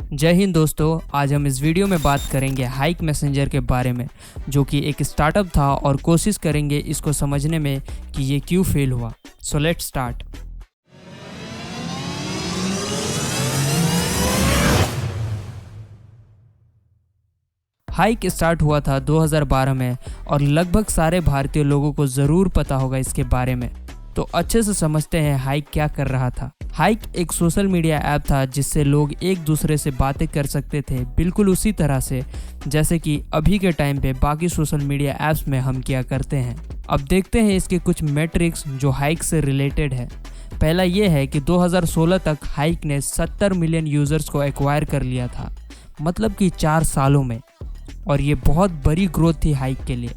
जय हिंद दोस्तों, आज हम इस वीडियो में बात करेंगे हाइक मैसेंजर के बारे में, जो कि एक स्टार्टअप था और कोशिश करेंगे इसको समझने में कि ये क्यों फेल हुआ। So let's start. Hike start हुआ था 2012 में और लगभग सारे भारतीय लोगों को ज़रूर पता होगा इसके बारे में। तो अच्छे से समझते हैं हाइक क्या कर रहा था। हाइक एक सोशल मीडिया ऐप था जिससे लोग एक दूसरे से बातें कर सकते थे, बिल्कुल उसी तरह से जैसे कि अभी के टाइम पे बाकी सोशल मीडिया ऐप्स में हम किया करते हैं। अब देखते हैं इसके कुछ मैट्रिक्स जो हाइक से रिलेटेड है। पहला ये है कि 2016 तक हाइक ने 70 मिलियन यूज़र्स को एक्वायर कर लिया था, मतलब कि 4 सालों में। और ये बहुत बड़ी ग्रोथ थी हाइक के लिए,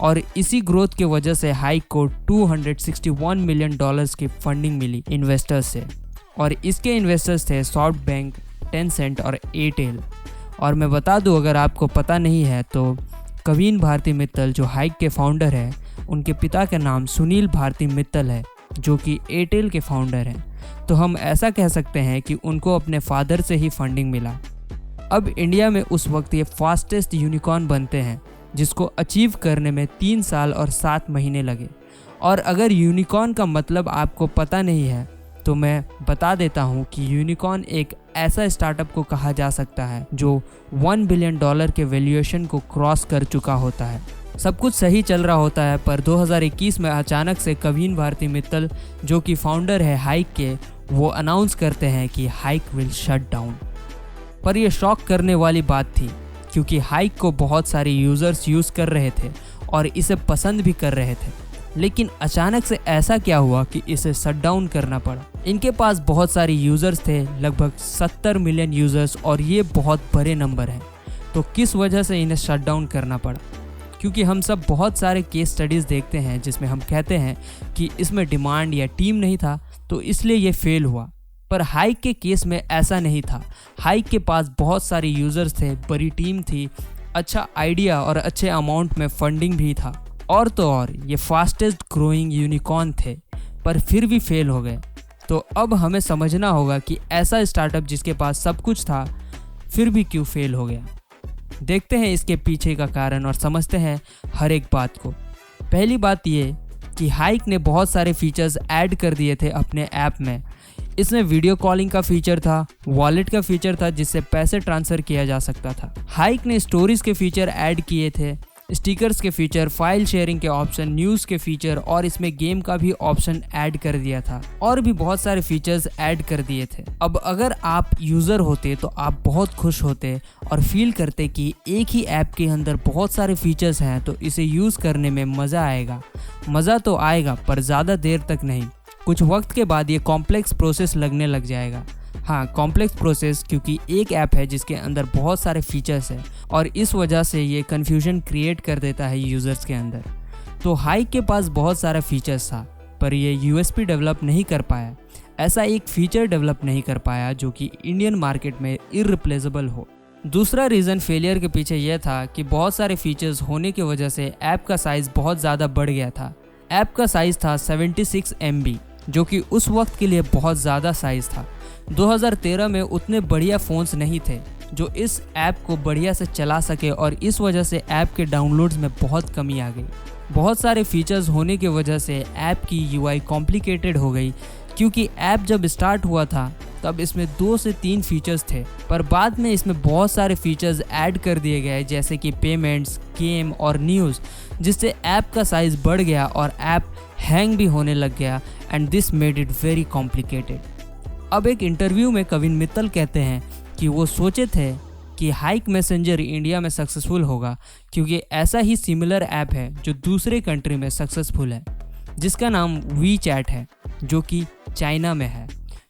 और इसी ग्रोथ की वजह से हाइक को $261 मिलियन की फंडिंग मिली इन्वेस्टर्स से। और इसके इन्वेस्टर्स थे सॉफ्टबैंक, टेंसेंट और एयरटेल। और मैं बता दूं, अगर आपको पता नहीं है तो कविन भारती मित्तल जो हाइक के फाउंडर है, उनके पिता का नाम सुनील भारती मित्तल है जो कि एयरटेल के फाउंडर हैं। तो हम ऐसा कह सकते हैं कि उनको अपने फादर से ही फंडिंग मिला। अब इंडिया में उस वक्त ये फास्टेस्ट यूनिकॉर्न बनते हैं, जिसको अचीव करने में 3 साल और 7 महीने लगे। और अगर यूनिकॉर्न का मतलब आपको पता नहीं है तो मैं बता देता हूँ कि यूनिकॉर्न एक ऐसा स्टार्टअप को कहा जा सकता है जो $1 बिलियन के वैल्यूएशन को क्रॉस कर चुका होता है। सब कुछ सही चल रहा होता है, पर 2021 में अचानक से कविन भारती मित्तल जो कि फाउंडर है हाइक के, वो अनाउंस करते हैं कि हाइक विल शट डाउन। पर यह शॉक करने वाली बात थी, क्योंकि हाइक को बहुत सारे यूज़र्स यूज़ कर रहे थे और इसे पसंद भी कर रहे थे। लेकिन अचानक से ऐसा क्या हुआ कि इसे शट डाउन करना पड़ा। इनके पास बहुत सारे यूज़र्स थे, लगभग 70 मिलियन यूज़र्स, और ये बहुत बड़े नंबर हैं। तो किस वजह से इन्हें शट डाउन करना पड़ा? क्योंकि हम सब बहुत सारे केस स्टडीज़ देखते हैं जिसमें हम कहते हैं कि इसमें डिमांड या टीम नहीं था, तो इसलिए ये फेल हुआ। पर हाइक के केस में ऐसा नहीं था। हाइक के पास बहुत सारे यूज़र्स थे, बड़ी टीम थी, अच्छा आइडिया और अच्छे अमाउंट में फंडिंग भी था, और तो और ये फास्टेस्ट ग्रोइंग यूनिकॉर्न थे, पर फिर भी फेल हो गए। तो अब हमें समझना होगा कि ऐसा स्टार्टअप जिसके पास सब कुछ था फिर भी क्यों फेल हो गया। देखते हैं इसके पीछे का कारण और समझते हैं हर एक बात को। पहली बात ये कि हाइक ने बहुत सारे फीचर्स ऐड कर दिए थे अपने ऐप में। इसमें वीडियो कॉलिंग का फीचर था, वॉलेट का फीचर था जिससे पैसे ट्रांसफ़र किया जा सकता था। हाइक ने स्टोरीज के फीचर ऐड किए थे, स्टिकर्स के फीचर, फाइल शेयरिंग के ऑप्शन, न्यूज़ के फीचर, और इसमें गेम का भी ऑप्शन ऐड कर दिया था, और भी बहुत सारे फीचर्स ऐड कर दिए थे। अब अगर आप यूज़र होते तो आप बहुत खुश होते और फील करते कि एक ही ऐप के अंदर बहुत सारे फीचर्स हैं, तो इसे यूज़ करने में मज़ा आएगा। मज़ा तो आएगा, पर ज़्यादा देर तक नहीं। कुछ वक्त के बाद ये कॉम्प्लेक्स प्रोसेस लगने लग जाएगा। हाँ, कॉम्प्लेक्स प्रोसेस, क्योंकि एक ऐप है जिसके अंदर बहुत सारे फीचर्स हैं, और इस वजह से ये कन्फ्यूजन क्रिएट कर देता है यूज़र्स के अंदर। तो हाइक के पास बहुत सारा फीचर्स था, पर ये यूएसपी डेवलप नहीं कर पाया। ऐसा एक फीचर डेवलप नहीं कर पाया जो कि इंडियन मार्केट में इररिप्लेसेबल हो। दूसरा रीज़न फेलियर के पीछे यह था कि बहुत सारे फीचर्स होने की वजह से ऐप का साइज़ बहुत ज़्यादा बढ़ गया था। ऐप का साइज़ था 76 MB, जो कि उस वक्त के लिए बहुत ज़्यादा साइज़ था। 2013 में उतने बढ़िया फ़ोन्स नहीं थे जो इस ऐप को बढ़िया से चला सके, और इस वजह से ऐप के डाउनलोड्स में बहुत कमी आ गई। बहुत सारे फीचर्स होने की वजह से ऐप की UI कॉम्प्लिकेटेड हो गई, क्योंकि ऐप जब स्टार्ट हुआ था तब इसमें 2 से 3 फीचर्स थे, पर बाद में इसमें बहुत सारे फीचर्स ऐड कर दिए गए, जैसे कि पेमेंट्स, गेम और न्यूज़, जिससे ऐप का साइज़ बढ़ गया और ऐप हैंग भी होने लग गया, and this made it very complicated. अब एक इंटरव्यू में कविन मित्तल कहते हैं कि वो सोचे थे कि हाइक मैसेंजर इंडिया में सक्सेसफुल होगा, क्योंकि ऐसा ही सिमिलर ऐप है जो दूसरे कंट्री में सक्सेसफुल है, जिसका नाम वी चैट है, जो कि चाइना में है।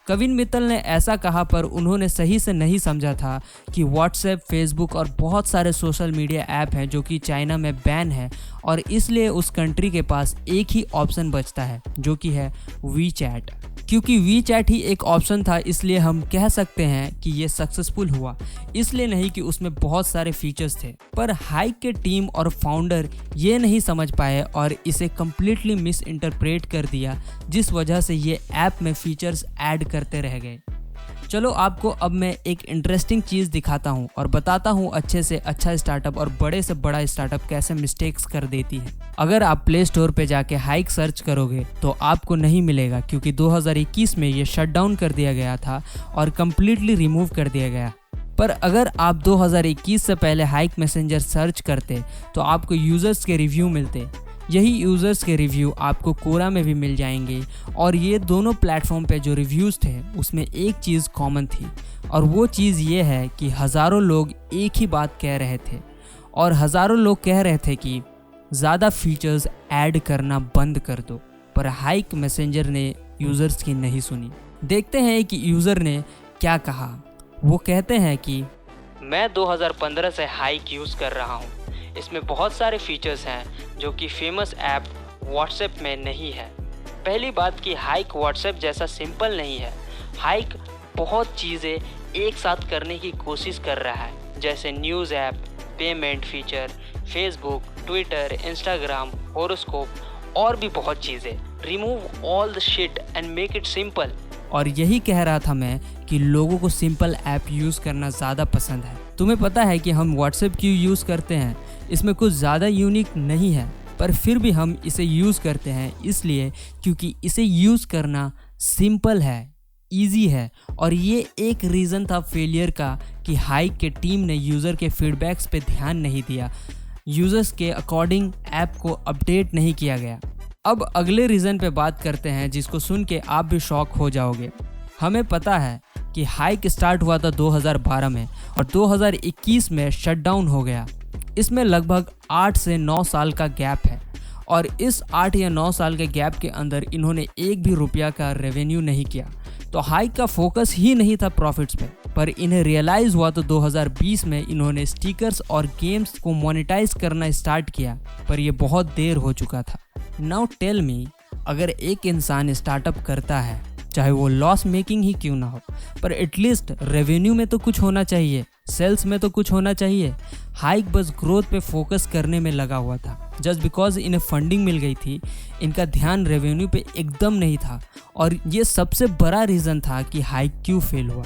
कविन मित्तल ने ऐसा कहा, पर उन्होंने सही से नहीं समझा था कि व्हाट्सएप, फेसबुक और बहुत सारे सोशल मीडिया ऐप हैं जो कि चाइना में बैन है, और इसलिए उस कंट्री के पास एक ही ऑप्शन बचता है जो कि है वी चैट। क्योंकि वी चैट ही एक ऑप्शन था, इसलिए हम कह सकते हैं कि ये सक्सेसफुल हुआ, इसलिए नहीं कि उसमें बहुत सारे फीचर्स थे। पर हाइक के टीम और फाउंडर ये नहीं समझ पाए और इसे कम्प्लीटली मिस इंटरप्रेट कर दिया, जिस वजह से ये ऐप में फीचर्स ऐड करते रह गए। चलो आपको अब मैं एक इंटरेस्टिंग चीज़ दिखाता हूँ और बताता हूँ अच्छे से अच्छा स्टार्टअप और बड़े से बड़ा स्टार्टअप कैसे मिस्टेक्स कर देती है। अगर आप प्ले स्टोर पे जाके हाइक सर्च करोगे तो आपको नहीं मिलेगा, क्योंकि 2021 में ये शट डाउन कर दिया गया था और कम्प्लीटली रिमूव कर दिया गया। पर अगर आप 2021 से पहले हाइक मैसेंजर सर्च करते तो आपको यूज़र्स के रिव्यू मिलते। यही यूज़र्स के रिव्यू आपको कोरा में भी मिल जाएंगे। और ये दोनों प्लेटफॉर्म पे जो रिव्यूज़ थे उसमें एक चीज़ कॉमन थी, और वो चीज़ ये है कि हज़ारों लोग एक ही बात कह रहे थे, और हज़ारों लोग कह रहे थे कि ज़्यादा फीचर्स ऐड करना बंद कर दो। पर हाइक मैसेंजर ने यूज़र्स की नहीं सुनी। देखते हैं कि यूज़र ने क्या कहा। वो कहते हैं कि मैं 2015 से हाइक यूज़ कर रहा हूँ। इसमें बहुत सारे फीचर्स हैं जो कि फेमस ऐप व्हाट्सएप में नहीं है। पहली बात कि हाइक व्हाट्सएप जैसा सिंपल नहीं है। हाइक बहुत चीज़ें एक साथ करने की कोशिश कर रहा है, जैसे news app, payment feature, Facebook, Twitter, Instagram, horoscope और भी बहुत चीज़ें। Remove all the shit and make it simple. और यही कह रहा था मैं कि लोगों को सिंपल ऐप यूज़ करना ज़्यादा पसंद है। तुम्हें पता है कि हम व्हाट्सएप क्यों यूज़ करते हैं? इसमें कुछ ज़्यादा यूनिक नहीं है, पर फिर भी हम इसे यूज़ करते हैं इसलिए क्योंकि इसे यूज़ करना सिंपल है, इजी है। और ये एक रीज़न था फेलियर का कि हाइक के टीम ने यूज़र के फीडबैक्स पे ध्यान नहीं दिया, यूज़र्स के अकॉर्डिंग ऐप को अपडेट नहीं किया गया। अब अगले रीज़न पे बात करते हैं जिसको सुन के आप भी शॉक हो जाओगे। हमें पता है कि हाइक स्टार्ट हुआ था 2012 में और 2021 में शट डाउन हो गया। इसमें लगभग 8 से 9 साल का गैप है, और इस 8 या 9 साल के गैप के अंदर इन्होंने एक भी रुपया का रेवेन्यू नहीं किया। तो हाइक का फोकस ही नहीं था प्रॉफिट्स पे, पर इन्हें रियलाइज़ हुआ तो 2020 में इन्होंने स्टिकर्स और गेम्स को मोनेटाइज करना स्टार्ट किया, पर यह बहुत देर हो चुका था। नाउ टेल मी, अगर एक इंसान स्टार्टअप करता है, चाहे वो लॉस मेकिंग ही क्यों ना हो, पर एटलीस्ट रेवेन्यू में तो कुछ होना चाहिए, सेल्स में तो कुछ होना चाहिए। हाइक बस ग्रोथ पे फोकस करने में लगा हुआ था। जस्ट बिकॉज इन्हें फंडिंग मिल गई थी, इनका ध्यान रेवेन्यू पे एकदम नहीं था, और ये सबसे बड़ा रीज़न था कि हाइक क्यों फेल हुआ।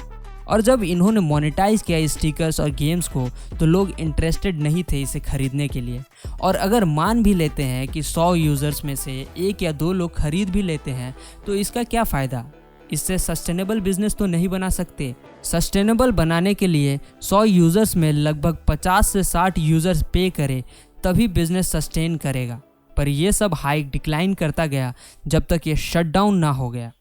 और जब इन्होंने मोनेटाइज किया स्टिकर्स और गेम्स को, तो लोग इंटरेस्टेड नहीं थे इसे खरीदने के लिए। और अगर मान भी लेते हैं कि 100 यूज़र्स में से 1 या 2 लोग खरीद भी लेते हैं, तो इसका क्या फ़ायदा? इससे सस्टेनेबल बिजनेस तो नहीं बना सकते। सस्टेनेबल बनाने के लिए 100 यूज़र्स में लगभग 50 से 60 यूज़र्स पे करें, तभी बिजनेस सस्टेन करेगा। पर ये सब हाइक डिक्लाइन करता गया जब तक ये शट डाउन ना हो गया।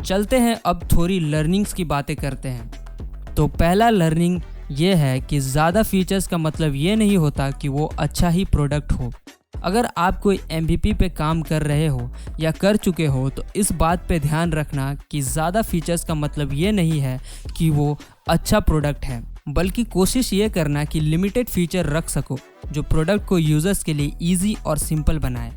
चलते हैं अब थोड़ी लर्निंग्स की बातें करते हैं। तो पहला लर्निंग ये है कि ज़्यादा फीचर्स का मतलब ये नहीं होता कि वो अच्छा ही प्रोडक्ट हो। अगर आप कोई MVP पे काम कर रहे हो या कर चुके हो, तो इस बात पे ध्यान रखना कि ज़्यादा फीचर्स का मतलब ये नहीं है कि वो अच्छा प्रोडक्ट है, बल्कि कोशिश ये करना कि लिमिटेड फीचर रख सको जो प्रोडक्ट को यूज़र्स के लिए ईजी और सिंपल बनाए।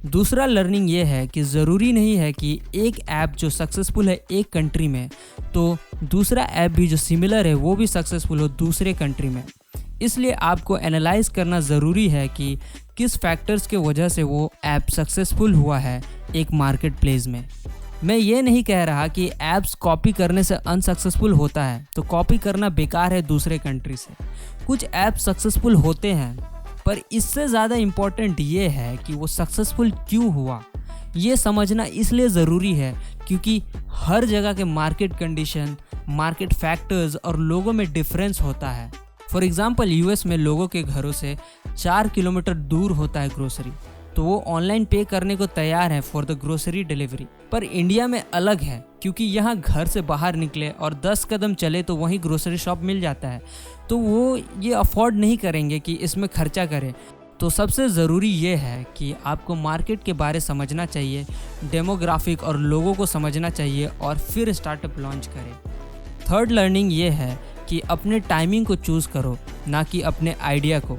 दूसरा लर्निंग ये है कि ज़रूरी नहीं है कि एक ऐप जो सक्सेसफुल है एक कंट्री में, तो दूसरा ऐप भी जो सिमिलर है वो भी सक्सेसफुल हो दूसरे कंट्री में। इसलिए आपको एनालाइज करना ज़रूरी है कि किस फैक्टर्स के वजह से वो ऐप सक्सेसफुल हुआ है एक मार्केट प्लेस में। मैं ये नहीं कह रहा कि ऐप्स कॉपी करने से अनसक्सेसफुल होता है तो कॉपी करना बेकार है दूसरे कंट्री से। कुछ ऐप्स सक्सेसफुल होते हैं, पर इससे ज़्यादा इम्पोर्टेंट ये है कि वो सक्सेसफुल क्यों हुआ। ये समझना इसलिए ज़रूरी है क्योंकि हर जगह के मार्केट कंडीशन, मार्केट फैक्टर्स और लोगों में डिफरेंस होता है। फॉर एग्ज़ाम्पल US में लोगों के घरों से 4 किलोमीटर दूर होता है ग्रोसरी, तो वो ऑनलाइन पे करने को तैयार है फॉर द ग्रोसरी डिलीवरी। पर इंडिया में अलग है, क्योंकि यहाँ घर से बाहर निकले और 10 कदम चले तो वहीं ग्रोसरी शॉप मिल जाता है, तो वो ये अफोर्ड नहीं करेंगे कि इसमें खर्चा करें। तो सबसे ज़रूरी ये है कि आपको मार्केट के बारे समझना चाहिए, डेमोग्राफिक और लोगों को समझना चाहिए, और फिर स्टार्टअप लॉन्च करें। थर्ड लर्निंग ये है कि अपने टाइमिंग को चूज़ करो, ना कि अपने आइडिया को।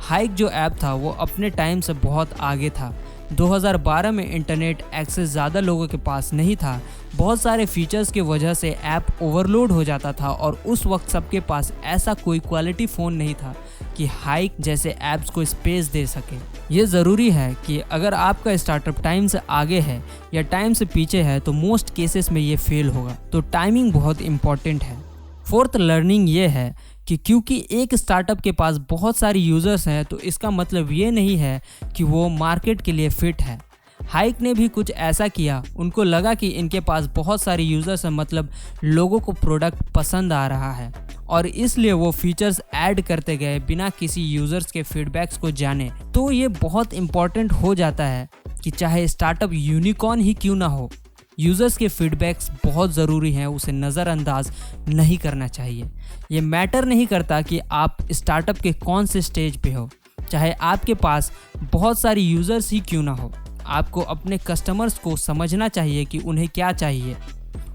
हाइक जो ऐप था वो अपने टाइम से बहुत आगे था, 2012 में इंटरनेट एक्सेस ज़्यादा लोगों के पास नहीं था। बहुत सारे फीचर्स की वजह से ऐप ओवरलोड हो जाता था और उस वक्त सबके पास ऐसा कोई क्वालिटी फ़ोन नहीं था कि हाइक जैसे ऐप्स को स्पेस दे सके। ये ज़रूरी है कि अगर आपका स्टार्टअप टाइम से आगे है या टाइम से पीछे है तो मोस्ट केसेस में ये फेल होगा। तो टाइमिंग बहुत इंपॉर्टेंट है। फोर्थ लर्निंग ये है कि क्योंकि एक स्टार्टअप के पास बहुत सारी यूज़र्स हैं तो इसका मतलब ये नहीं है कि वो मार्केट के लिए फ़िट है। हाइक ने भी कुछ ऐसा किया। उनको लगा कि इनके पास बहुत सारी यूज़र्स हैं, मतलब लोगों को प्रोडक्ट पसंद आ रहा है, और इसलिए वो फीचर्स ऐड करते गए बिना किसी यूज़र्स के फीडबैक्स को जाने। तो ये बहुत इंपॉर्टेंट हो जाता है कि चाहे स्टार्टअप यूनिकॉर्न ही क्यों ना हो, यूज़र्स के फीडबैक्स बहुत ज़रूरी हैं, उसे नज़रअंदाज नहीं करना चाहिए। ये मैटर नहीं करता कि आप स्टार्टअप के कौन से स्टेज पे हो, चाहे आपके पास बहुत सारी यूज़र्स ही क्यों ना हो। आपको अपने कस्टमर्स को समझना चाहिए कि उन्हें क्या चाहिए,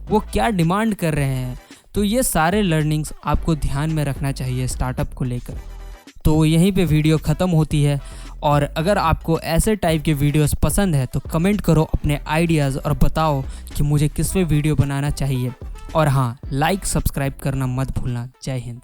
वो क्या डिमांड कर रहे हैं। तो ये सारे लर्निंग्स आपको ध्यान में रखना चाहिए स्टार्टअप को लेकर। तो यहीं पे वीडियो ख़त्म होती है, और अगर आपको ऐसे टाइप के वीडियोस पसंद है तो कमेंट करो अपने आइडियाज़ और बताओ कि मुझे किस पे वीडियो बनाना चाहिए। और हाँ, लाइक सब्सक्राइब करना मत भूलना। जय हिंद।